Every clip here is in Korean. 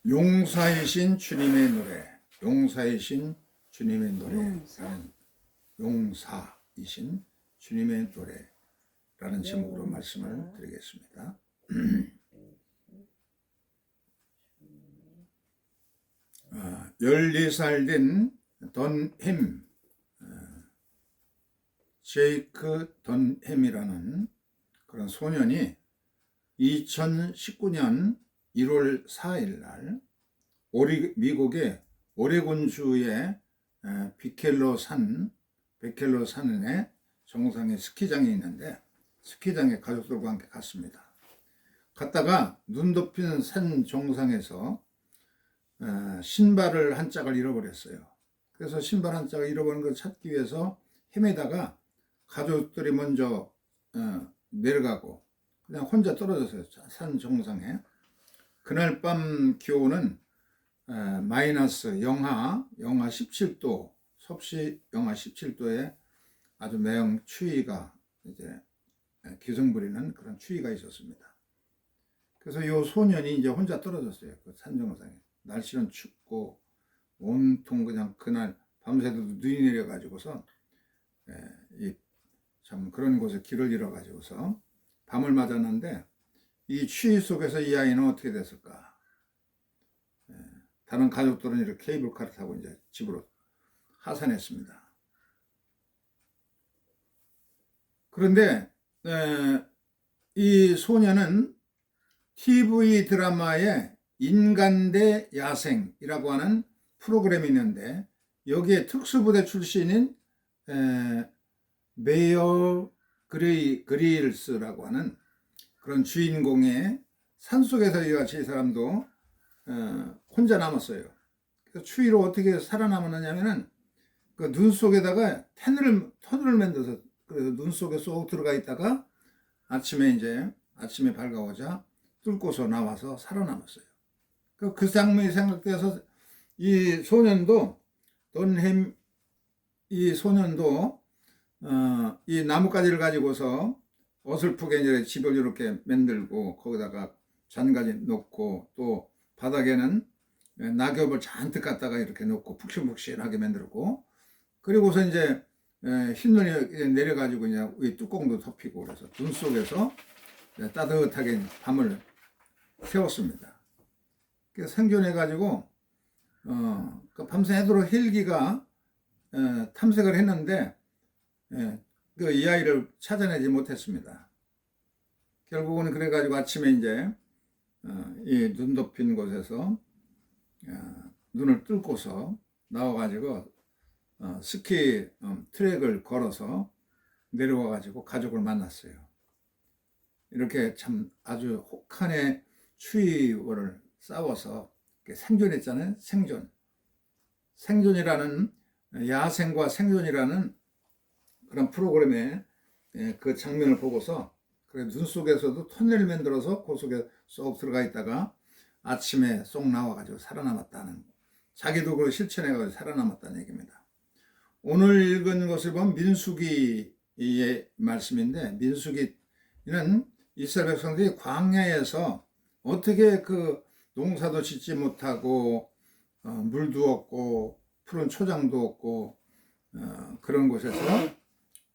용사이신 주님의 노래, 용사이신 주님의 노래라는 용사이신 주님의 노래라는 제목으로 말씀을 드리겠습니다. 14살 된 던햄, 제이크 던햄이라는 그런 소년이 2019년 1월 4일 날 미국의 오레곤주의 베켈로 산의 정상에 스키장이 있는데 스키장에 가족들과 함께 갔습니다. 갔다가 눈 덮인 산 정상에서 신발을 한 짝을 잃어버렸어요. 그래서 신발 한 짝을 잃어버린 걸 찾기 위해서 헤매다가 가족들이 먼저 내려가고 그냥 혼자 떨어졌어요. 산 정상에. 그날 밤 기온은 마이너스 영하 17도, 섭씨 영하 17도에 아주 매형 추위가 이제 기승부리는 그런 추위가 있었습니다. 그래서 이 소년이 이제 혼자 떨어졌어요. 그 산 정상에. 날씨는 춥고 온통 그냥 그날 밤새도 눈이 내려가지고서 참 그런 곳에 길을 잃어가지고서 밤을 맞았는데 이 추위 속에서 이 아이는 어떻게 됐을까? 다른 가족들은 이렇게 케이블카를 타고 이제 집으로 하산했습니다. 그런데 이 소녀는 TV 드라마의 인간 대 야생이라고 하는 프로그램이 있는데 여기에 특수부대 출신인 메어 그릴스라고 하는 그런 주인공의 산속에서 이같이 이 사람도 혼자 남았어요. 그래서 추위로 어떻게 살아남았느냐면은 그 눈 속에다가 터널을 만들어서 그래서 눈 속에 쏙 들어가 있다가 아침에 밝아오자 뚫고서 나와서 살아남았어요. 그 장면이 생각돼서 이 소년도 던햄 이 소년도 이 나뭇가지를 가지고서 어설프게 이제 집을 이렇게 만들고 거기다가 잔가지 놓고 또 바닥에는 낙엽을 잔뜩 갖다가 이렇게 놓고 푹신푹신하게 만들고 그리고서 이제 흰 눈이 내려가지고 이제 이 뚜껑도 덮이고 그래서 눈 속에서 따뜻하게 밤을 새웠습니다. 그래서 생존해가지고 그 밤새도록 헬기가 탐색을 했는데 그 이 아이를 찾아내지 못했습니다. 결국은 그래가지고 아침에 이제 이 눈 덮인 곳에서 눈을 뚫고서 나와가지고 스키 트랙을 걸어서 내려와가지고 가족을 만났어요. 이렇게 참 아주 혹한의 추위를 싸워서 생존했잖아요. 생존이라는 야생과 생존이라는 그런 프로그램에 그 장면을 보고서 그래 눈 속에서도 터널을 만들어서 그 속에 쏙 들어가 있다가 아침에 쏙 나와가지고 살아남았다는 자기도 그걸 실천해가지고 살아남았다는 얘기입니다. 오늘 읽은 것을 보면 민수기의 말씀인데 민수기는 이스라엘 백성들이 광야에서 어떻게 그 농사도 짓지 못하고 물도 없고 푸른 초장도 없고 그런 곳에서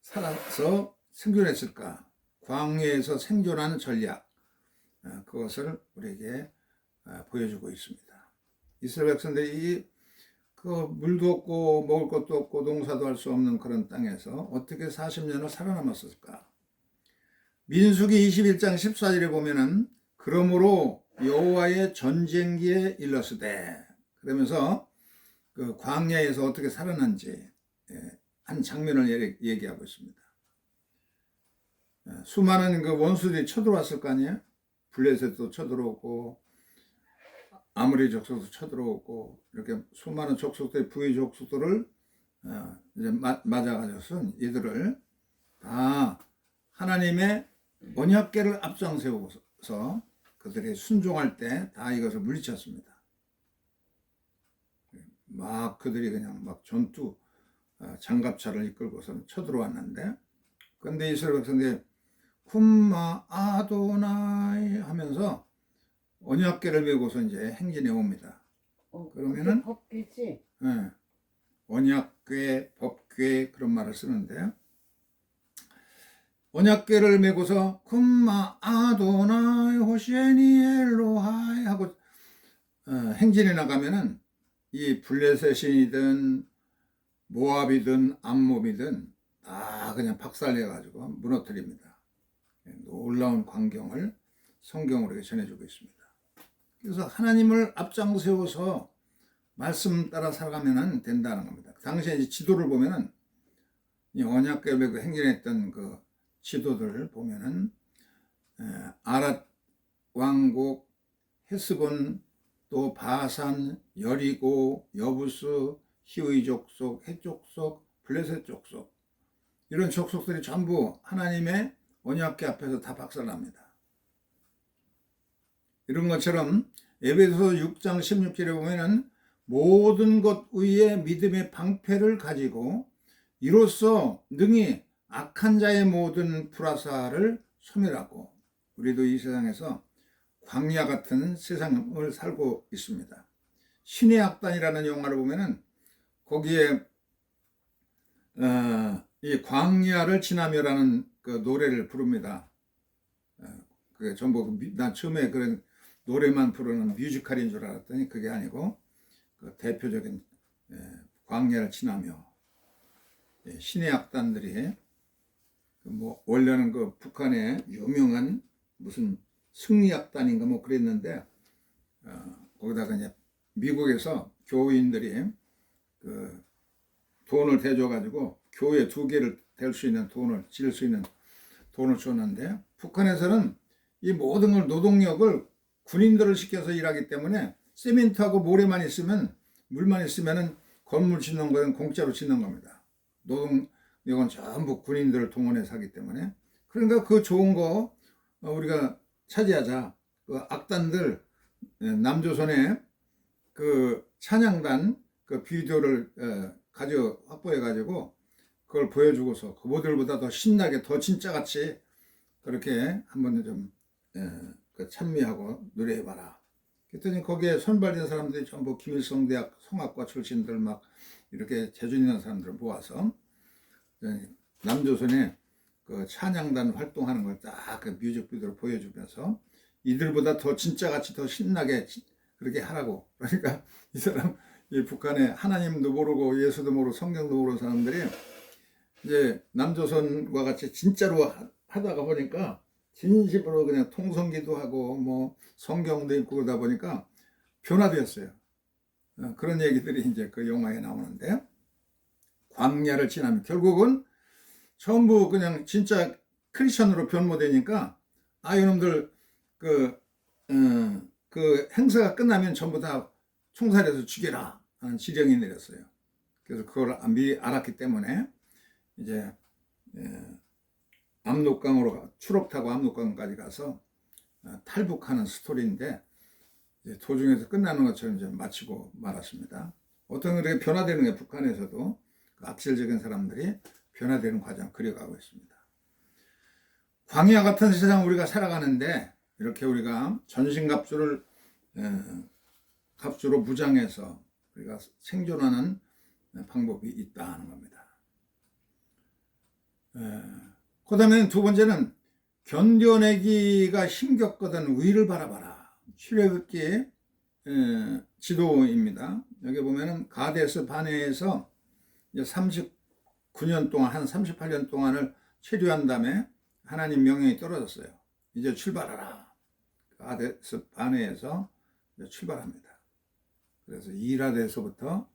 살아서 생존했을까? 광야에서 생존하는 전략 그것을 우리에게 보여주고 있습니다. 이스라엘 백성들이 그 물도 없고 먹을 것도 없고 농사도 할 수 없는 그런 땅에서 어떻게 40년을 살아남았을까? 민수기 21장 14절에 보면은 그러므로 여호와의 전쟁기에 일렀으되 그러면서 그 광야에서 어떻게 살아난지 한 장면을 얘기하고 있습니다. 수많은 그 원수들이 쳐들어왔을 거 아니에요? 블레셋도 쳐들어오고 아모리 족속도 쳐들어오고 이렇게 수많은 족속들이 부의 족속들을 이제 맞아가지고서 이들을 다 하나님의 언약궤를 앞장 세우고서 그들이 순종할 때 다 이것을 물리쳤습니다. 막 그들이 그냥 막 전투 장갑차를 이끌고서 쳐들어왔는데 근데 이스라엘 백성들이 쿰마 아도나이 하면서 언약궤를 메고서 이제 행진해 옵니다. 그러면은 법궤지. 예, 언약궤, 법궤 그런 말을 쓰는데 언약궤를 메고서 쿰마 아도나이 호시에니 엘로하이 하고 행진해 나가면은 이 블레셋이든 모압이든 암몬이든 다 그냥 박살내가지고 무너뜨립니다. 놀라운 광경을 성경으로 전해주고 있습니다. 그래서 하나님을 앞장 세워서 말씀 따라 살아가면 된다는 겁니다. 당시에 이제 지도를 보면은 이 언약궤를 메고 행진했던 그 지도들을 보면은 아랏 왕국, 헤스본, 또 바산, 여리고, 여부스, 히위 족속, 헷 족속, 블레셋 족속 이런 족속들이 전부 하나님의 언약궤 앞에서 다 박살납니다. 이런 것처럼 에베소서 6장 16절에 보면은 모든 것 위에 믿음의 방패를 가지고 이로써 능히 악한 자의 모든 불화사를 소멸하고 우리도 이 세상에서 광야 같은 세상을 살고 있습니다. 신의 악단이라는 영화를 보면은 거기에 이 광야를 지나며라는 그 노래를 부릅니다. 그게 전부 난 처음에 그런 노래만 부르는 뮤지컬인 줄 알았더니 그게 아니고 그 대표적인 광야를 지나며 신의 악단들이 뭐 원래는 그 북한의 유명한 무슨 승리악단인가 뭐 그랬는데 거기다가 이제 미국에서 교인들이 그 돈을 대줘 가지고 교회 2개를 댈 수 있는 돈을 지을 수 있는 돈을 줬는데 북한에서는 이 모든 걸 노동력을 군인들을 시켜서 일하기 때문에 세멘트하고 모래만 있으면 물만 있으면은 건물 짓는 거는 공짜로 짓는 겁니다. 노동력은 전부 군인들을 동원해서 하기 때문에 그러니까 그 좋은 거 우리가 차지하자. 그 악단들 남조선의 그 찬양단 그 비디오를 확보해 가지고 그걸 보여주고서 그모델보다 더 신나게 더 진짜같이 그렇게 한번 좀 찬미하고 노래해봐라. 그랬더니 거기에 선발된 사람들이 전부 김일성 대학 성악과 출신들 막 이렇게 재주 있는 사람들을 모아서 남조선의 그 찬양단 활동하는 걸 딱 그 뮤직비디오로 보여주면서 이들보다 더 진짜같이 더 신나게 그렇게 하라고. 그러니까 이 사람 이 북한에 하나님도 모르고 예수도 모르고 성경도 모르는 사람들이 이제 남조선과 같이 진짜로 하다가 보니까 진심으로 그냥 통성기도 하고 뭐 성경도 읽고 그러다 보니까 변화되었어요. 그런 얘기들이 이제 그 영화에 나오는데 광야를 지나면 결국은 전부 그냥 진짜 크리스천으로 변모되니까 이놈들 그 행사가 끝나면 전부 다 총살해서 죽여라 하는 지령이 내렸어요. 그래서 그걸 미리 알았기 때문에 이제 압록강으로 추록 타고 압록강까지 가서 탈북하는 스토리인데 도중에서 끝나는 것처럼 이제 마치고 말았습니다. 어떤 그렇게 변화되는 게 북한에서도 그 악질적인 사람들이 변화되는 과정 그려가고 있습니다. 광야 같은 세상 우리가 살아가는데 이렇게 우리가 전신갑주를 갑주로 무장해서 우리가 생존하는 방법이 있다는 겁니다. 그 다음에 두 번째는 견뎌내기가 힘겹거든 위를 바라봐라. 출애굽기 지도입니다. 여기 보면은 가데스 바네에서 39년 동안 한 38년 동안을 체류한 다음에 하나님 명령이 떨어졌어요. 이제 출발하라. 가데스 바네에서 출발합니다. 그래서 이라데서부터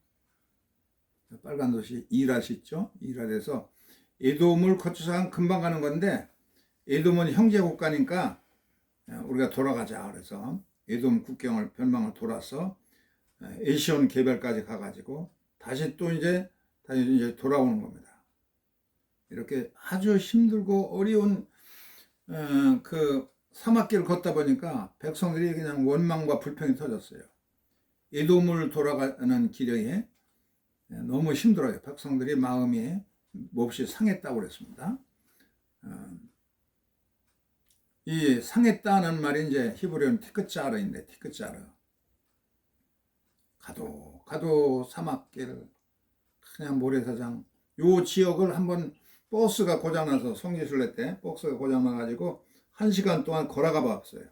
빨간 도시 이랏이 있죠. 이랏에서 에돔을 거쳐서 금방 가는 건데 에돔은 형제 국가니까 우리가 돌아가자. 그래서 에돔 국경을 변방을 돌아서 에시온 개별까지 가가지고 다시 이제 돌아오는 겁니다. 이렇게 아주 힘들고 어려운 그 사막길을 걷다 보니까 백성들이 그냥 원망과 불평이 터졌어요. 에돔을 돌아가는 길에 너무 힘들어요. 백성들이 마음이 몹시 상했다고 그랬습니다. 이 상했다는 말이 이제 히브리어는 티크짜르인데, 티크짜르. 가도 사막길, 그냥 모래사장. 요 지역을 한번 버스가 고장나서 성지순례 때 버스가 고장나가지고 1시간 동안 걸어가 봤어요.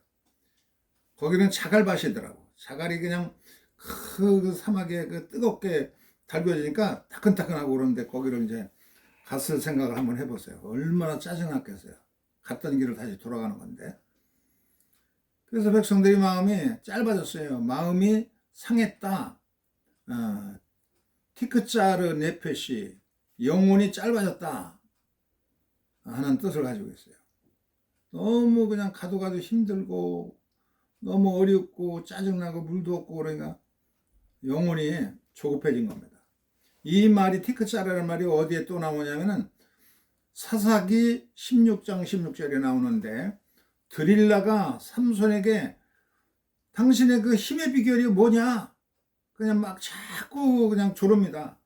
거기는 자갈밭이더라고. 자갈이 그냥 그 사막에 그 뜨겁게 달궈지니까 따끈따끈하고 그러는데 거기를 이제 갔을 생각을 한번 해보세요. 얼마나 짜증났겠어요. 갔던 길을 다시 돌아가는 건데. 그래서 백성들이 마음이 짧아졌어요. 마음이 상했다. 티크짜르 네페시, 영혼이 짧아졌다 하는 뜻을 가지고 있어요. 너무 그냥 가도 힘들고 너무 어렵고 짜증나고 물도 없고 그러니까 영혼이 조급해진 겁니다. 이 말이 티크짜르라는 말이 어디에 또 나오냐면은 사사기 16장 16절에 나오는데 드릴라가 삼손에게 당신의 그 힘의 비결이 뭐냐? 그냥 막 자꾸 그냥 조릅니다.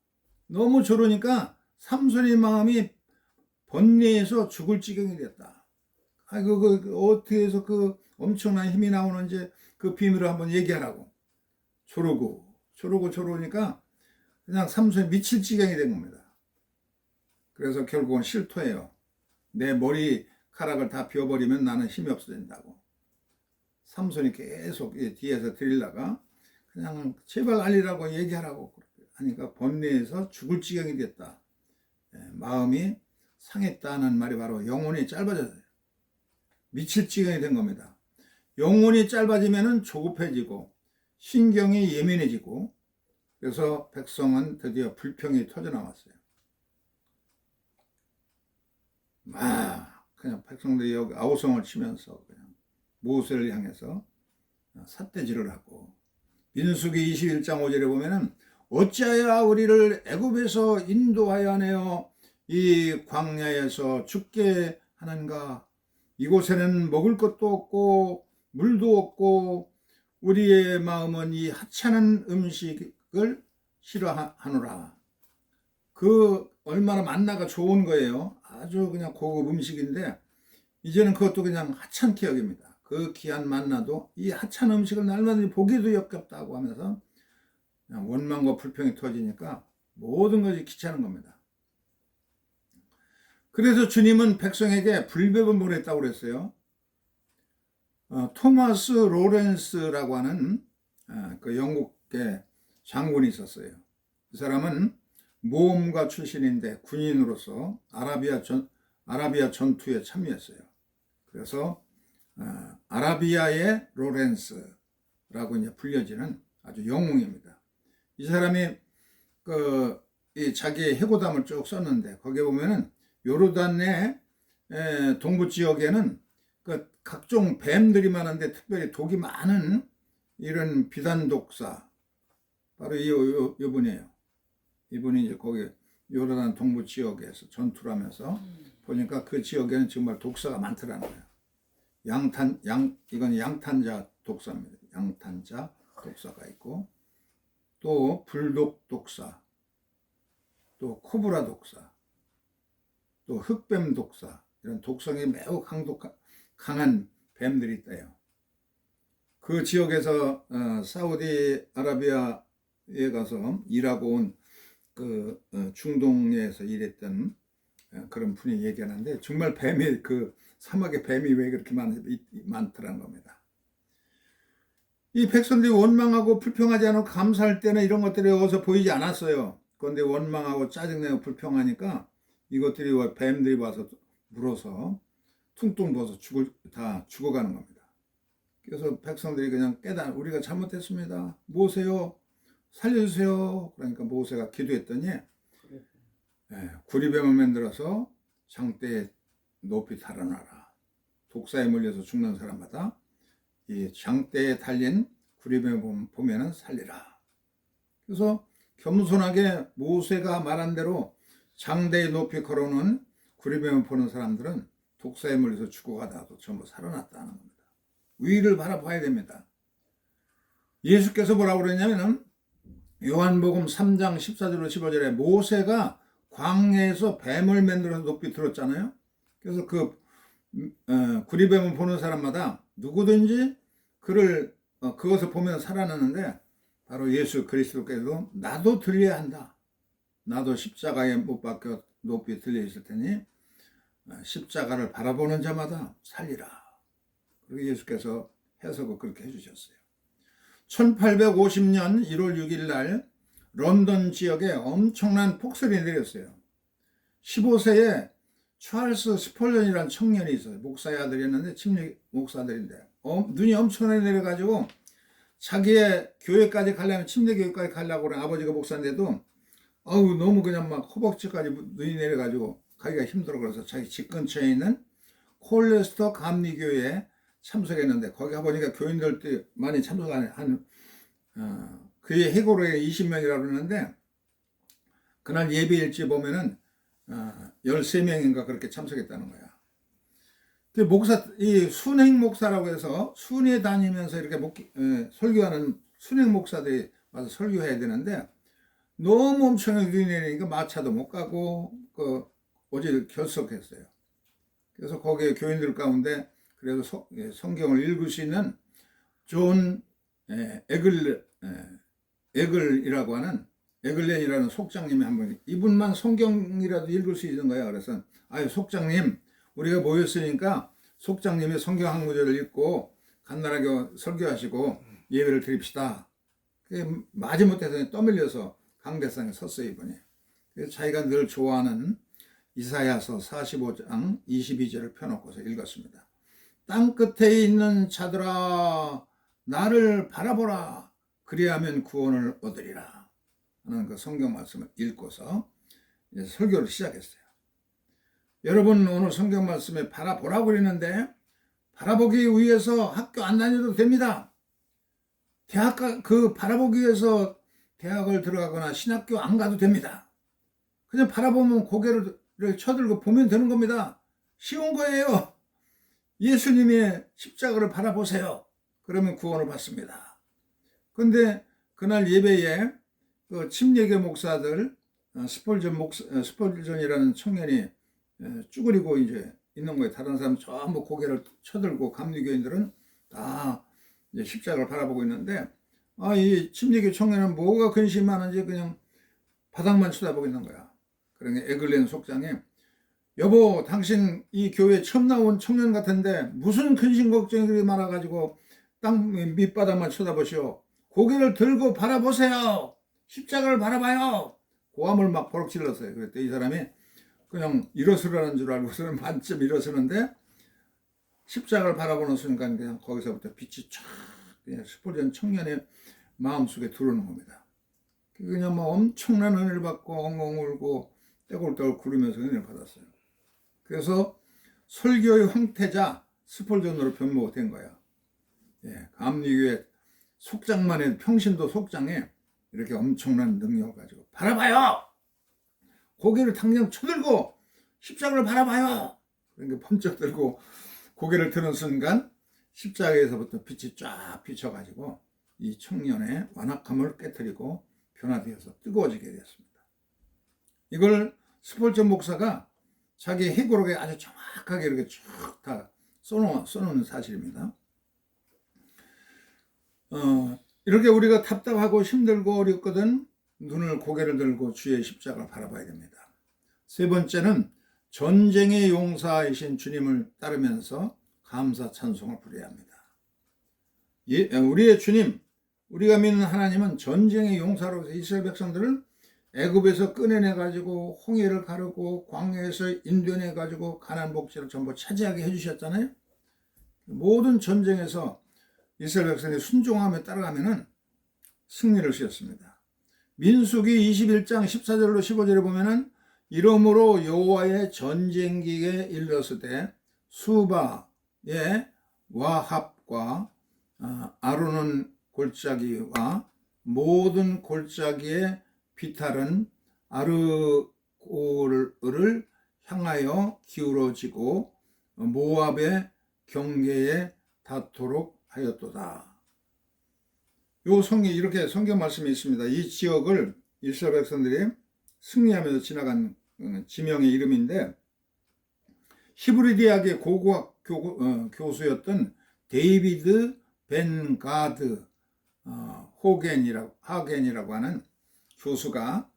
너무 조르니까 삼손의 마음이 번뇌해서 죽을 지경이 됐다. 어떻게 해서 그 엄청난 힘이 나오는지 그 비밀을 한번 얘기하라고. 조르니까 그냥 삼손이 미칠 지경이 된 겁니다. 그래서 결국은 실토해요. 내 머리카락을 다 비워버리면 나는 힘이 없어진다고. 삼손이 계속 뒤에서 드릴라가 그냥 제발 알리라고 얘기하라고 하니까 번뇌해서 죽을 지경이 됐다. 마음이 상했다는 말이 바로 영혼이 짧아져요. 미칠 지경이 된 겁니다. 영혼이 짧아지면 조급해지고 신경이 예민해지고 그래서 백성은 드디어 불평이 터져나왔어요. 막 그냥 백성들이 여기 아우성을 치면서 그냥 모세를 향해서 삿대질을 하고 민수기 21장 5절에 보면은 어찌하여 우리를 애굽에서 인도하여 내어 이 광야에서 죽게 하는가. 이곳에는 먹을 것도 없고 물도 없고 우리의 마음은 이 하찮은 음식을 싫어하노라. 그 얼마나 만나가 좋은 거예요. 아주 그냥 고급 음식인데 이제는 그것도 그냥 하찮게 여깁니다. 그 귀한 만나도 이 하찮은 음식을 날마다 보기도 역겹다고 하면서 그냥 원망과 불평이 터지니까 모든 것이 귀찮은 겁니다. 그래서 주님은 백성에게 불법을 보냈다고 그랬어요. 토마스 로렌스라고 하는 그 영국의 장군이 있었어요. 그 사람은 모험가 출신인데 군인으로서 아라비아 전투에 참여했어요. 그래서 아라비아의 로렌스라고 이제 불려지는 아주 영웅입니다. 이 사람이 이 자기의 해고담을 쭉 썼는데 거기에 보면은 요르단의 동부 지역에는 그 각종 뱀들이 많은데 특별히 독이 많은 이런 비단 독사 바로 이분이에요. 이분이 이제 거기 요르단 동부 지역에서 전투를 하면서 보니까 그 지역에는 정말 독사가 많더라는 거예요. 이건 양탄자 독사입니다. 양탄자 독사가 있고 또 불독 독사, 또 코브라 독사, 또 흑뱀 독사 이런 독성이 매우 강한 뱀들이 있대요. 그 지역에서 사우디아라비아에 가서 일하고 온 그 중동에서 일했던 그런 분이 얘기하는데 정말 뱀이 그 사막에 뱀이 왜 그렇게 많더라는 겁니다. 이 백성들이 원망하고 불평하지 않고 감사할 때는 이런 것들이 어디서 보이지 않았어요. 그런데 원망하고 짜증내고 불평하니까 이것들이 뱀들이 와서 물어서 퉁퉁 부어서 다 죽어가는 겁니다. 그래서 백성들이 그냥 우리가 잘못했습니다. 모세요 살려주세요. 그러니까 모세가 기도했더니 구리뱀을 만들어서 장대에 높이 달아놔라. 독사에 물려서 죽는 사람마다 이 장대에 달린 구리뱀을 보면은 살리라. 그래서 겸손하게 모세가 말한 대로 장대에 높이 걸어놓은 구리뱀을 보는 사람들은 독사에 물려서 죽어가다가도 전부 살아났다는 겁니다. 위를 바라봐야 됩니다. 예수께서 뭐라고 그랬냐면은 요한복음 3장 14절로 15절에 모세가 광야에서 뱀을 만들어서 높이 들었잖아요. 그래서 그 구리뱀을 보는 사람마다 누구든지 그것을 보면 살아나는데 바로 예수 그리스도께서 나도 들려야 한다. 나도 십자가에 못 박혀 높이 들려 있을 테니 십자가를 바라보는 자마다 살리라. 그리고 예수께서 해석을 그렇게 해주셨어요. 1850년 1월 6일 날 런던 지역에 엄청난 폭설이 내렸어요. 15세에 찰스 스펄전이라는 청년이 있어요. 목사의 아들이었는데 침례 목사들인데 눈이 엄청나게 내려가지고 자기의 교회까지 가려면 침례교회까지 가려고 그래. 아버지가 목사인데도 너무 그냥 막 허벅지까지 눈이 내려가지고 가기가 힘들어. 그래서 자기 집 근처에 있는 콜레스터 감리교회에 참석했는데 거기 가보니까 교인들도 많이 참석한 그의 해고로에 20명이라고 그러는데 그날 예배 일지 보면은 13명인가 그렇게 참석했다는 거야. 그 이 순행 목사라고 해서 순회 다니면서 이렇게 설교하는 순행 목사들이 와서 설교해야 되는데 너무 엄청나게 눈이 내리니까 마차도 못 가고 어제 결석했어요. 그래서 거기에 교인들 가운데 그래서 성경을 읽을 수 있는 존 에글이라고 하는 에글렌이라는 속장님이 한 분, 이분만 성경이라도 읽을 수 있는 거야. 그래서 속장님, 우리가 모였으니까 속장님이 성경 한 구절을 읽고 간단하게 설교하시고 예배를 드립시다. 마지못해서 떠밀려서 강대상에 섰어요, 이분이. 그래서 자기가 늘 좋아하는 이사야서 45장 22절을 펴놓고서 읽었습니다. 땅 끝에 있는 자들아 나를 바라보라. 그리하면 구원을 얻으리라 하는 그 성경 말씀을 읽고서 이제 설교를 시작했어요. 여러분 오늘 성경 말씀에 바라보라고 그랬는데 바라보기 위해서 학교 안 다녀도 됩니다. 바라보기 위해서 대학을 들어가거나 신학교 안 가도 됩니다. 그냥 바라보면 고개를 쳐들고 보면 되는 겁니다. 쉬운 거예요. 예수님의 십자가를 바라보세요. 그러면 구원을 받습니다. 근데 그날 예배에 그 침례교 목사들 스펄전이라는 청년이 쭈그리고 이제 있는 거예요. 다른 사람 전부 고개를 쳐들고 감리교인들은 다 이제 십자가를 바라보고 있는데 이 침례교 청년은 뭐가 근심이 많은지 그냥 바닥만 쳐다보고 있는 거야. 그러니까 에글렌 속장이 여보 당신 이 교회 처음 나온 청년 같은데 무슨 근심 걱정이 그리 많아가지고 땅 밑바닥만 쳐다보시오. 고개를 들고 바라보세요. 십자가를 바라봐요. 고함을 막 버럭 질렀어요. 그랬더니 이 사람이 그냥 일어서라는 줄 알고서는 반쯤 일어서는데 십자가를 바라보는 순간 그냥 거기서부터 빛이 쫙 그냥 스펄전 청년의 마음속에 들어오는 겁니다. 그냥 뭐 엄청난 은혜를 받고 엉엉 울고 떼굴떼굴 구르면서 은혜를 받았어요. 그래서 설교의 황태자 스펄전으로 변모된 거야. 감리교회 속장만 해도 평신도 속장에 이렇게 엄청난 능력을 가지고 바라봐요. 고개를 당장 쳐들고 십자가를 바라봐요. 그러니까 번쩍 들고 고개를 드는 순간 십자가에서부터 빛이 쫙 비춰가지고 이 청년의 완악함을 깨뜨리고 변화되어서 뜨거워지게 되었습니다. 이걸 스펄전 목사가 자기 회고록에 아주 정확하게 이렇게 쭉 다 써놓은 사실입니다. 이렇게 우리가 답답하고 힘들고 어렵거든 고개를 들고 주의 십자가를 바라봐야 됩니다. 세 번째는 전쟁의 용사이신 주님을 따르면서 감사 찬송을 부려야 합니다. 우리의 주님, 우리가 믿는 하나님은 전쟁의 용사로서 이스라엘 백성들을 애굽에서 꺼내내가지고 홍해를 가르고 광야에서 인도해내가지고 가나안 복지를 전부 차지하게 해주셨잖아요. 모든 전쟁에서 이스라엘 백성이 순종하며 따라가면은 승리를 주셨습니다. 민수기 21장 14절로 15절에 보면은 이러므로 여호와의 전쟁기에 이르렀을 수바의 와합과 아론은 골짜기와 모든 골짜기의 비탈은 아르고를 향하여 기울어지고 모압의 경계에 닿도록 하였도다. 이렇게 성경 말씀이 있습니다. 이 지역을 이스라엘 백성들이 승리하면서 지나간 지명의 이름인데 히브리 대학의 고고학 교수였던 데이비드 벤 가드 하겐이라고 하는 교수가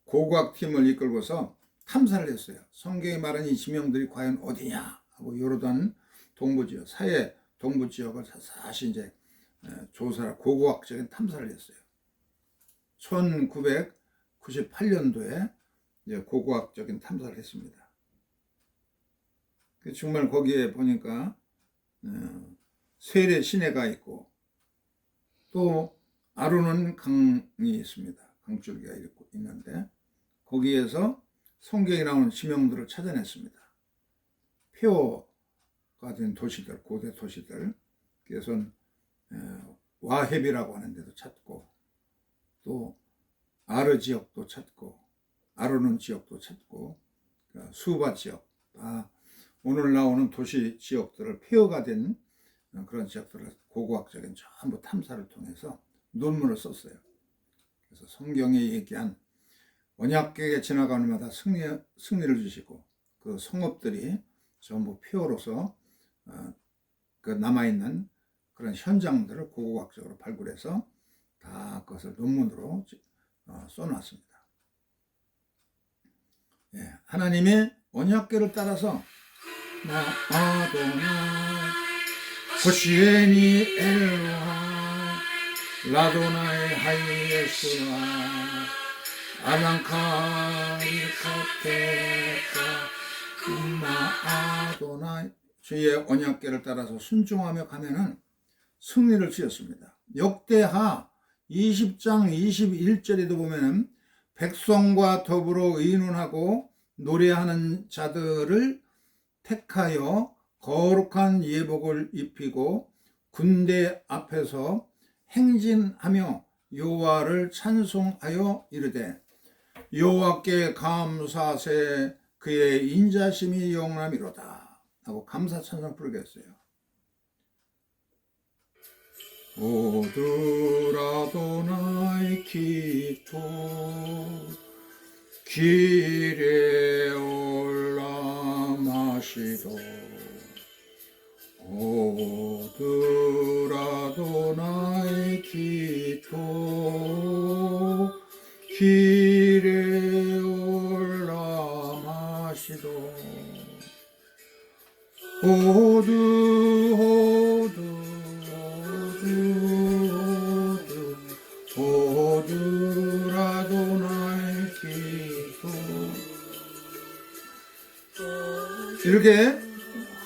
고고학팀을 이끌고서 탐사를 했어요. 성경에 말하는 이 지명들이 과연 어디냐 하고 요르단 동부지역, 사해 동부지역을 사실 이제 조사를 고고학적인 탐사를 했어요. 1998년도에 이제 고고학적인 탐사를 했습니다. 정말 거기에 보니까 세례 시내가 있고 또 아르논 강이 있습니다. 강줄기가 있는데 거기에서 성경에 나오는 지명들을 찾아냈습니다. 표가 된 도시들, 고대 도시들, 그래서 와헤비라고 하는 데도 찾고 또 아르 지역도 찾고 아르논 지역도 찾고 수바 지역, 다 오늘 나오는 도시 지역들을 폐허가 된 그런 지역들을 고고학적인 전부 탐사를 통해서 논문을 썼어요. 그래서 성경에 얘기한 언약궤에 지나가는 마다 승리를 주시고 그 성읍들이 전부 폐허로서 그 남아있는 그런 현장들을 고고학적으로 발굴해서 다 그것을 논문으로 써놨습니다. 예, 하나님의 언약궤를 따라서 나 아도나 호시에니 엘로하 라도나의 하이에스와 아랑카리카테카 음마 아도나 주의 언약궤를 따라서 순종하며 가면은 승리를 지었습니다. 역대하 20장 21절에도 보면은 백성과 더불어 의논하고 노래하는 자들을 택하여 거룩한 예복을 입히고 군대 앞에서 행진하며 여호와를 찬송하여 이르되 여호와께 감사세 그의 인자심이 영원함이로다 하고 감사 찬송 부르겠어요. 오드라도나이 기토 길에 올라마시도 오드라도나이 기토 길에 올라마시도 오드라도나이 기토 이렇게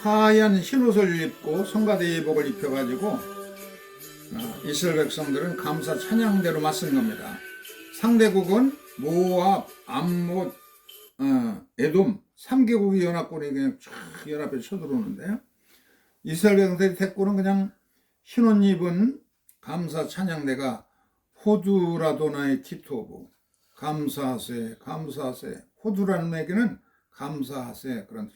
하얀 흰옷을 입고 성가대 예복을 입혀가지고 이스라엘 백성들은 감사 찬양대로 맞선 겁니다. 상대국은 모압, 암못, 에돔 3개국이 연합군이 그냥 쫙 연합해서 쳐들어오는데 이스라엘 백성들의 대꾸는 그냥 흰옷 입은 감사 찬양대가 호두라도나의 티토브 감사하세 감사하세 호두라는 얘기는 감사하세 그런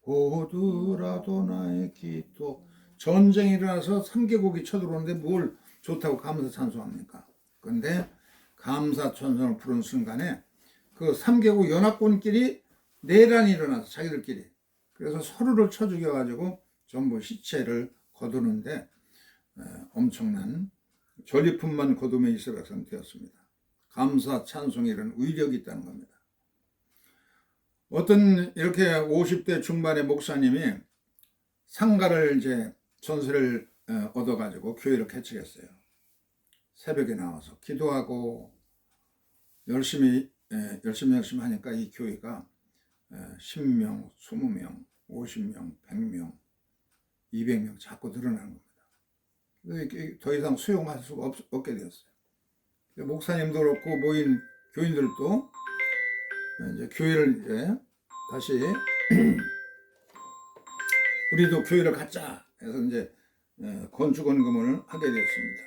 호두라도나의 기토 전쟁이 일어나서 3개국이 쳐들어오는데 뭘 좋다고 감사 찬송합니까? 그런데 감사 찬송을 부른 순간에 그 3개국 연합군끼리 내란이 일어나서 자기들끼리 그래서 서로를 쳐 죽여가지고 전부 시체를 거두는데 엄청난 전리품만 거두며 이스라엘 백성 되었습니다. 감사 찬송에 이런 위력이 있다는 겁니다. 어떤 이렇게 50대 중반의 목사님이 상가를 이제 전세를 얻어가지고 교회를 개척했어요. 새벽에 나와서 기도하고 열심히 하니까 이 교회가 10명, 20명, 50명, 100명, 200명 자꾸 늘어나는 겁니다. 더 이상 수용할 수가 없게 되었어요. 목사님도 그렇고 모인 교인들도 이제 교회를 이제 다시 우리도 교회를 갖자 해서 이제 건축원금을 하게 되었습니다.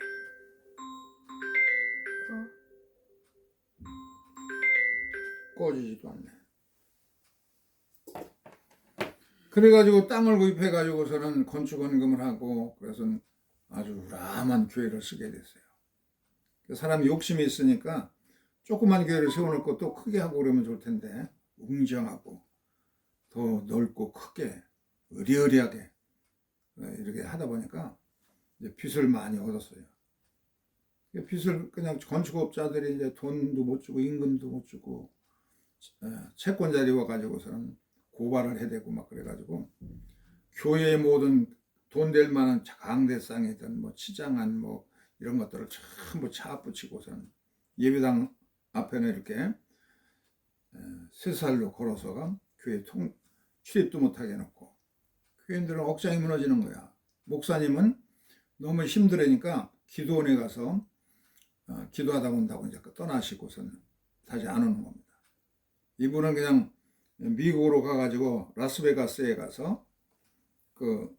꺼지지도 않네. 그래가지고 땅을 구입해가지고서는 건축원금을 하고 그래서 아주 우람한 교회를 쓰게 됐어요. 사람이 욕심이 있으니까 조그만 교회를 세워놓고 또 크게 하고 그러면 좋을 텐데 웅장하고 더 넓고 크게 으리으리하게 이렇게 하다 보니까 이제 빚을 많이 얻었어요. 빚을 그냥 건축업자들이 이제 돈도 못 주고 임금도 못 주고 채권자리 와가지고서는 고발을 해대고 막 그래가지고 교회의 모든 돈 될 만한 강대상이든 뭐 치장한 뭐 이런 것들을 전부 차붙이고서는 예배당 앞에는 이렇게 쇠살로 걸어서가 교회 출입도 못하게 해놓고 교인들은 억장이 무너지는 거야. 목사님은 너무 힘들으니까 기도원에 가서 기도하다 온다고 이제 떠나시고서는 다시 안 오는 겁니다. 이분은 그냥 미국으로 가가지고 라스베가스에 가서 그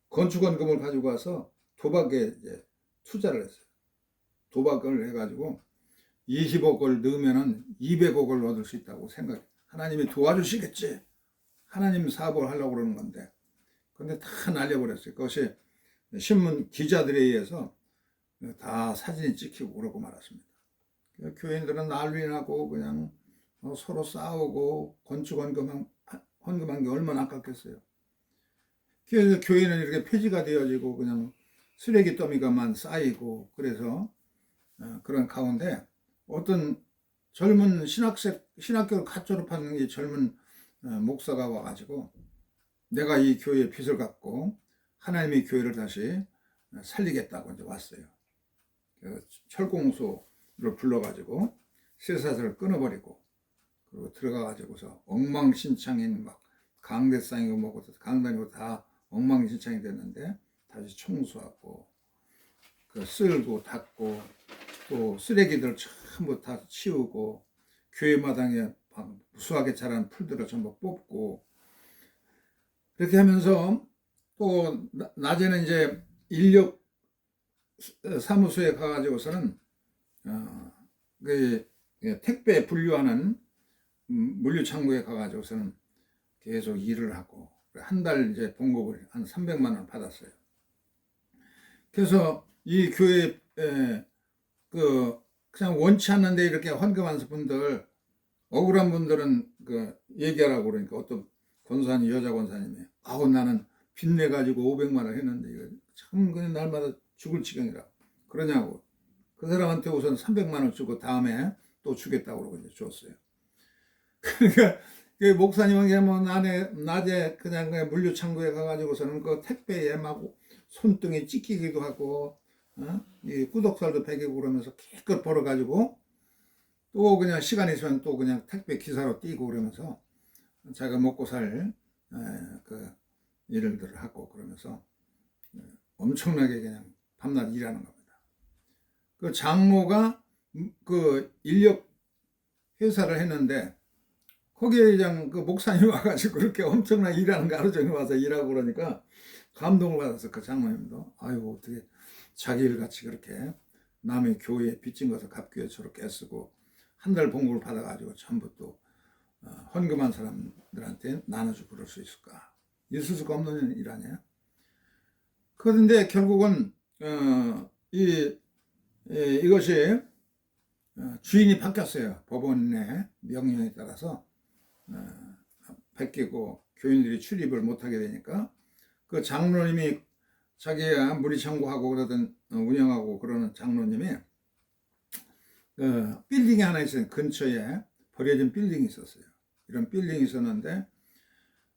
건축원금을 가지고 와서 도박에 이제 투자를 했어요. 도박을 해가지고 20억을 넣으면은 200억을 얻을 수 있다고 생각해. 하나님이 도와주시겠지. 하나님 사업을 하려고 그러는 건데. 근데 다 날려버렸어요. 그것이 신문 기자들에 의해서 다 사진이 찍히고 그러고 말았습니다. 교인들은 난리 나고 그냥 서로 싸우고 헌금한 게 얼마나 아깝겠어요. 그래서 교회는 이렇게 폐지가 되어지고 그냥 쓰레기 더미가만 쌓이고 그래서 그런 가운데 어떤 젊은 신학교를 갓 졸업한 이 젊은 목사가 와가지고 내가 이 교회의 빚을 갚고 하나님의 교회를 다시 살리겠다고 이제 왔어요. 철공소를 불러가지고 쇠사슬을 끊어버리고 그리고 들어가가지고서 엉망신창인 막 강대상이고 뭐고 강단이고 다 엉망진창이 됐는데 다시 청소하고 그 쓸고 닦고 또 쓰레기들 전부 다 치우고 교회 마당에 무수하게 자란 풀들을 전부 뽑고 그렇게 하면서 또 낮에는 이제 인력 사무소에 가가지고서는 그 택배 분류하는 물류창고에 가가지고서는 계속 일을 하고 한 달 이제 봉급을 한 300만 원 받았어요. 그래서 이 교회 그 그냥 원치 않는데 이렇게 헌금하는 분들 억울한 분들은 그 얘기하라고 그러니까 어떤 권사님 여자 권사님이 아우 나는 빚내 가지고 500만 원 했는데 이거 참 그냥 날마다 죽을 지경이라 그러냐고 그 사람한테 우선 300만 원 주고 다음에 또 주겠다고 그러고 이제 줬어요. 그러니까 그 목사님은 그냥 뭐 낮에 그냥 물류창고에 가가지고서는 그 택배에 막 손등에 찢기기도 하고 이 구독살도 베기고 그러면서 기껏 벌어가지고 또 그냥 시간 있으면 또 그냥 택배 기사로 뛰고 그러면서 자기가 먹고 살 그 일들을 하고 그러면서 엄청나게 그냥 밤낮 일하는 겁니다. 그 장모가 그 인력 회사를 했는데 거기에 그냥 그 목사님 와가지고 그렇게 엄청나게 일하는 거 하루 종일 와서 일하고 그러니까 감동을 받아서 그 장모님도 아이고 어떻게 자기 일같이 그렇게 남의 교회에 빚진 것을 갚기 위해 저렇게 애쓰고 한 달 봉급을 받아가지고 전부 또 헌금한 사람들한테 나눠주고 그럴 수 있을까? 있을 수가 없는 일 아니야? 그런데 결국은 이것이 주인이 바뀌었어요. 법원의 명령에 따라서 베끼고 교인들이 출입을 못하게 되니까 그 장로님이 자기가 무리창고하고 그러던 운영하고 그러는 장로님이 그 빌딩이 하나 있어요. 근처에 버려진 빌딩이 있었어요. 이런 빌딩이 있었는데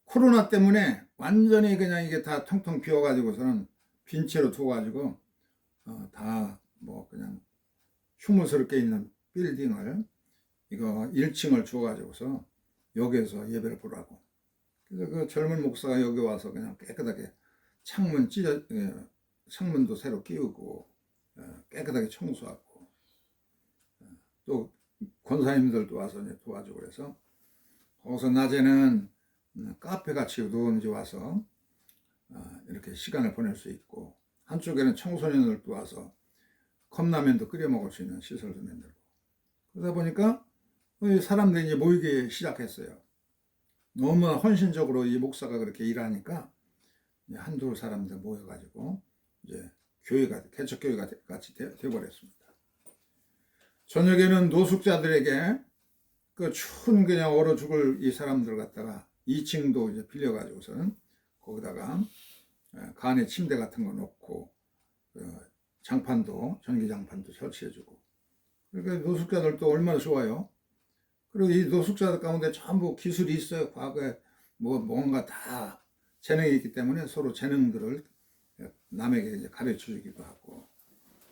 코로나 때문에 완전히 그냥 이게 다 텅텅 비어가지고서는 빈 채로 두어가지고 다 뭐 그냥 흉물스럽게 있는 빌딩을 이거 1층을 주어가지고서 여기에서 예배를 보라고. 그래서 그 젊은 목사가 여기 와서 그냥 깨끗하게 창문도 새로 끼우고 깨끗하게 청소하고 또 권사님들도 와서 이제 도와주고 그래서 거기서 낮에는 카페 같이 누군지 와서 이렇게 시간을 보낼 수 있고 한쪽에는 청소년들도 와서 컵라면도 끓여 먹을 수 있는 시설도 만들고 그러다 보니까 사람들이 이제 모이기 시작했어요. 너무 헌신적으로 이 목사가 그렇게 일하니까 한두 사람들 모여가지고 이제 교회가 개척교회가 같이 되어버렸습니다. 저녁에는 노숙자들에게 그 추운 그냥 얼어 죽을 이 사람들 갖다가 2층도 이제 빌려가지고서는 거기다가 간에 침대 같은 거 놓고 장판도 전기장판도 설치해주고, 그러니까 노숙자들도 얼마나 좋아요. 그리고 이 노숙자들 가운데 전부 기술이 있어요. 과거에 뭔가 다 재능이 있기 때문에 서로 재능들을 남에게 이제 가르쳐 주기도 하고,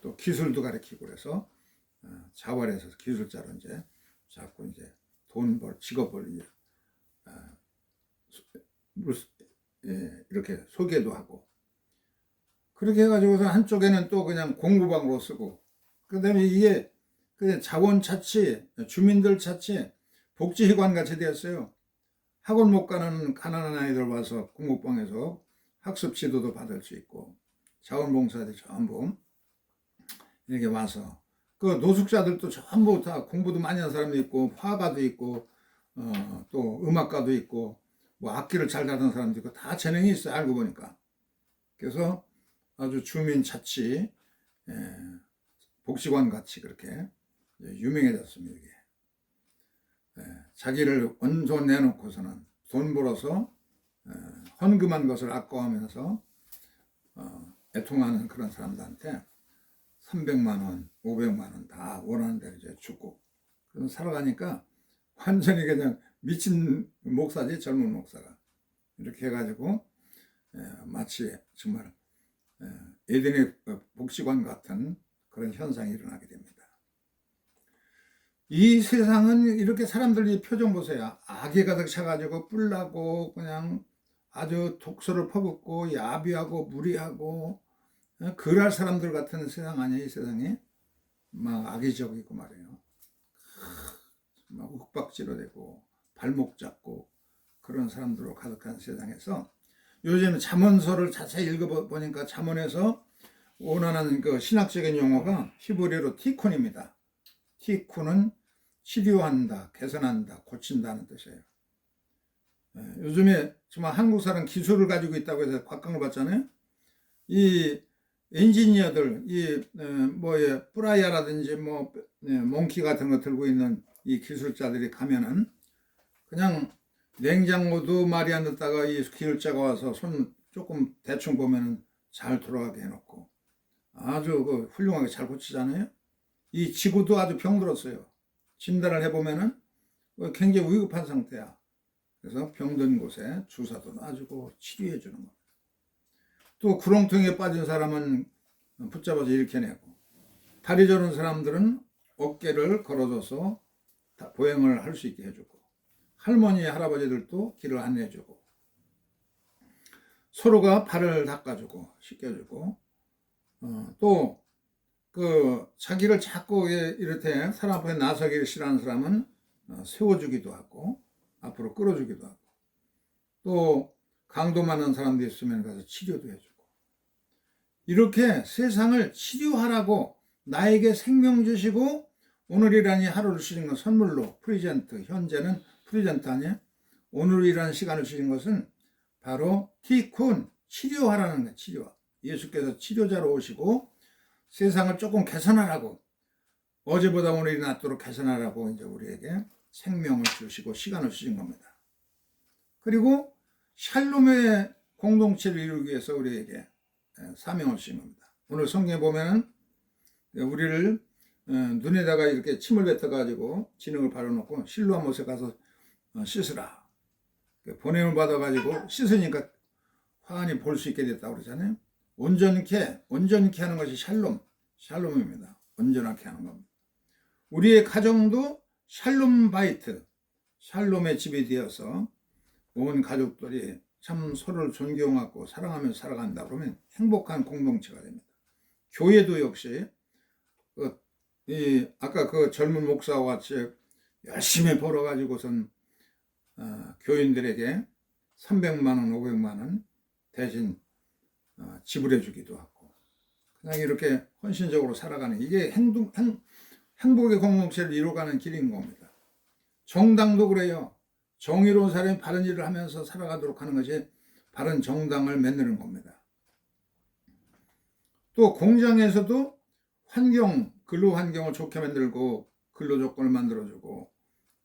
또 기술도 가르치고, 그래서 자활에서 기술자로 이제 자꾸 이제 직업을 이제 이렇게 소개도 하고, 그렇게 해가지고서 한쪽에는 또 그냥 공부방으로 쓰고, 그 다음에 이게 그냥 자원자치, 주민들 자치, 복지회관 같이 되었어요. 학원 못 가는 가난한 아이들 와서 공부방에서 학습 지도도 받을 수 있고, 자원봉사자들 전부 이렇게 와서, 그 노숙자들도 전부 다 공부도 많이 하는 사람도 있고, 화가도 있고, 또 음악가도 있고, 뭐 악기를 잘 다루는 사람도 있고, 다 재능이 있어요. 알고 보니까. 그래서 아주 주민 자치 복지관 같이 그렇게 유명해졌습니다. 이게 자기를 온전 내놓고서는 돈 벌어서 헌금한 것을 아까워하면서 애통하는 그런 사람들한테 300만 원, 500만 원 다 원하는 대로 이제 주고, 그럼 살아가니까 완전히 그냥 미친 목사지, 젊은 목사가. 이렇게 해가지고 마치 정말 에덴의 복지관 같은 그런 현상이 일어나게 됩니다. 이 세상은 이렇게 사람들이 표정 보세요. 악이 가득 차가지고 뿔나고 그냥 아주 독소를 퍼붓고 야비하고 무리하고 그럴 사람들 같은 세상 아니에요. 이 세상이 막 악의적이고 말이에요. 막 윽박지로 되고 발목 잡고 그런 사람들로 가득한 세상에서, 요즘 잠언서를 자세히 읽어보니까 잠언에서 원하는 그 신학적인 용어가 히브리어로 티쿤입니다. 티쿤은 치료한다, 개선한다, 고친다는 뜻이에요. 요즘에 정말 한국 사람 기술을 가지고 있다고 해서 곽강을 받잖아요. 이 엔지니어들, 프라이아라든지 몽키 같은 거 들고 있는 이 기술자들이 가면은 그냥 냉장고도 말이 안 듣다가 이 기술자가 와서 손 조금 대충 보면은 잘 돌아가게 해놓고 아주 훌륭하게 잘 고치잖아요. 이 지구도 아주 병들었어요. 진단을 해보면은 굉장히 위급한 상태야. 그래서 병든 곳에 주사도 놔주고 치료해 주는 겁니다. 또 구렁텅이에 빠진 사람은 붙잡아서 일으켜내고, 다리 저는 사람들은 어깨를 걸어줘서 보행을 할 수 있게 해주고, 할머니 할아버지들도 길을 안내해주고, 서로가 발을 닦아주고 씻겨주고, 또 자기를 자꾸 이렇게 사람 앞에 나서기를 싫어하는 사람은 세워주기도 하고 앞으로 끌어주기도 하고, 또 강도 많은 사람도 있으면 가서 치료도 해주고, 이렇게 세상을 치료하라고 나에게 생명 주시고 오늘이라는 하루를 주신 것 선물로 프리젠트, 현재는 프리젠트 아니에요? 오늘이라는 시간을 주신 것은 바로 티쿤, 치료하라는 거예요. 치료. 예수께서 치료자로 오시고 세상을 조금 개선하라고, 어제보다 오늘이 낫도록 개선하라고 이제 우리에게 생명을 주시고 시간을 주신 겁니다. 그리고 샬롬의 공동체를 이루기 위해서 우리에게 사명을 주신 겁니다. 오늘 성경에 보면은 우리를 눈에다가 이렇게 침을 뱉어가지고 진흙을 발라놓고 실로암 못에 가서 씻으라, 보냄을 받아가지고 씻으니까 환히 볼 수 있게 됐다고 그러잖아요. 온전케 하는 것이 샬롬입니다. 온전하게 하는 겁니다. 우리의 가정도 샬롬 바이트, 샬롬의 집이 되어서 온 가족들이 참 서로를 존경하고 사랑하면서 살아간다 그러면 행복한 공동체가 됩니다. 교회도 역시 아까 그 젊은 목사와 같이 열심히 벌어가지고선 교인들에게 300만 원, 500만 원 대신 지불해 주기도 하고, 그냥 이렇게 헌신적으로 살아가는, 이게 행복의 공동체를 이루어가는 길인 겁니다. 정당도 그래요. 정의로운 사람이 바른 일을 하면서 살아가도록 하는 것이 바른 정당을 만드는 겁니다. 또 공장에서도 근로 환경을 좋게 만들고 근로 조건을 만들어주고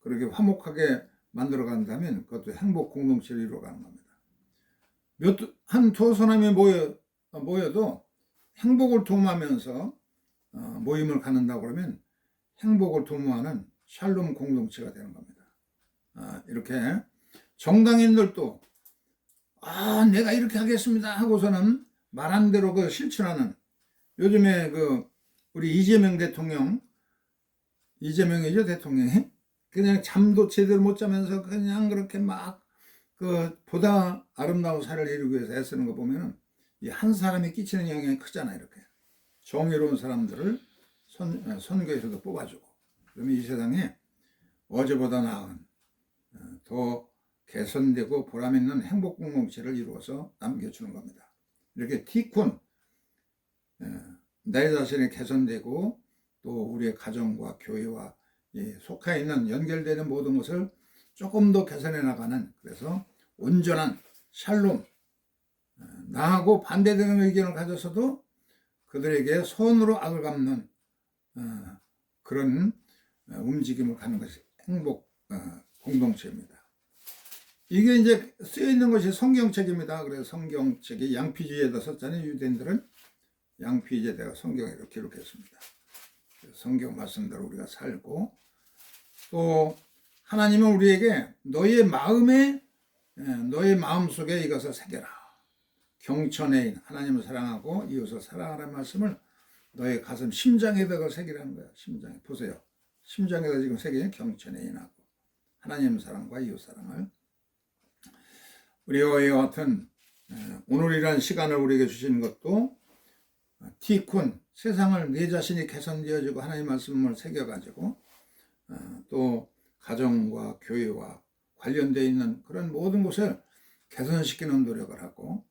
그렇게 화목하게 만들어 간다면 그것도 행복 공동체를 이루어가는 겁니다. 한 두어 사람이 모여도 행복을 도모하면서 모임을 갖는다고 그러면 행복을 도모하는 샬롬 공동체가 되는 겁니다. 이렇게 정당인들도 내가 이렇게 하겠습니다 하고서는 말한 대로 그 실천하는, 요즘에 우리 이재명 대통령, 이재명이죠, 대통령이 그냥 잠도 제대로 못 자면서 그냥 그렇게 막 보다 아름다운 사회를 이루기 위해서 애쓰는 거 보면은 이 한 사람이 끼치는 영향이 크잖아. 이렇게 정의로운 사람들을 선거에서도 뽑아주고, 그러면 이 세상에 어제보다 나은 더 개선되고 보람있는 행복 공동체를 이루어서 남겨주는 겁니다. 이렇게 티쿤, 내 자신이 개선되고 또 우리의 가정과 교회와 속해 있는 연결되는 모든 것을 조금 더 개선해 나가는, 그래서 온전한 샬롬, 나하고 반대되는 의견을 가졌어도 그들에게 선으로 악을 갚는 그런 움직임을 갖는 것이 행복 공동체입니다. 이게 이제 쓰여 있는 것이 성경책입니다. 그래서 성경책이 양피지에다 썼잖아요. 유대인들은 양피지에다가 성경에 이렇게 기록했습니다. 성경 말씀대로 우리가 살고, 또 하나님은 우리에게 너의 마음속에 이것을 새겨라. 경천애인, 하나님을 사랑하고 이웃을 사랑하라는 말씀을 너의 가슴 심장에다가 새기라는 거야. 심장에 보세요. 심장에다 지금 새기는 경천애인하고 하나님 사랑과 이웃 사랑을, 우리와 이와 같은 오늘이라는 시간을 우리에게 주시는 것도 티쿤, 세상을 내 자신이 개선되어지고 하나님 말씀을 새겨가지고 또 가정과 교회와 관련되어 있는 그런 모든 것을 개선시키는 노력을 하고,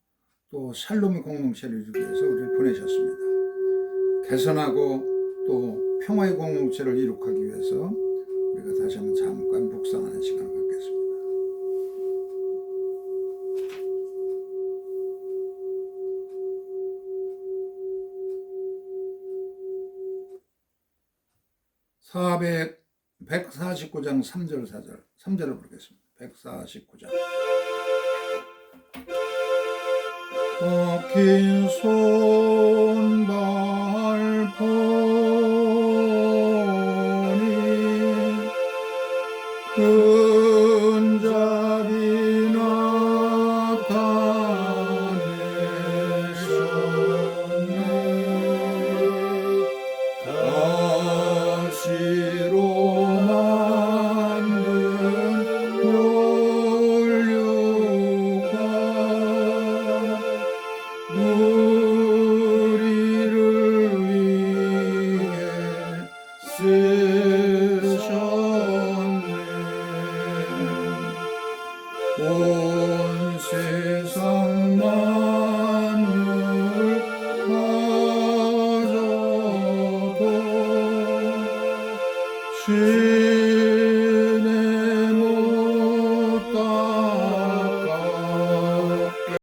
또 샬롬의 공동체를 이루기 위해서 우리를 보내셨습니다. 개선하고 또 평화의 공동체를 이룩하기 위해서 우리가 다시 한번 잠깐 묵상하는 시간을 갖겠습니다. 사백 149장 3절 4절 3절을 부르겠습니다. 149장. 꺾인 손발 보니 큰 자비 나타내셨네. 가시로 만든 혈류가 우리를 위해 쓰셨네. 온 세상 만물 가져도